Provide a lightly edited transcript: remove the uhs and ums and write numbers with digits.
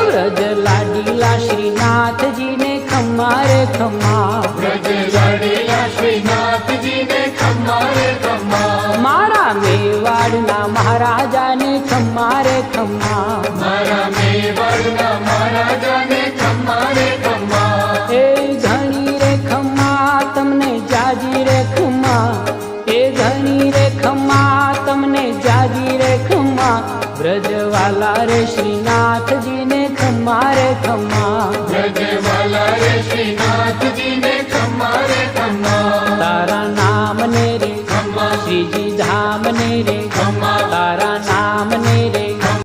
व्रज लाडीला श्रीनाथ जी ने खम्मा रे खम्मा, व्रज लाडीला श्रीनाथ जी ने खम्मा रे खम्मा, मारा मेवाड़ना महाराजा ने खम्मा रे खम्मा, मारा मेवाड़ना महाराजा ने खम्मा रे खम्मा, ए घणी रे खम्मा तमने जाजी रे खम्मा, ए घणी रे खम्मा तमने जाजी रे खम्मा, ब्रजवाला रे श्रीनाथ जी ने खम्मा रे खम्मा, ब्रजवाला रे श्रीनाथ जी ने खम्मा रे खम्मा, तारा नाम ने रे खम्मा, श्रीजी धाम ने रे खम्मा, तारा नाम ने रे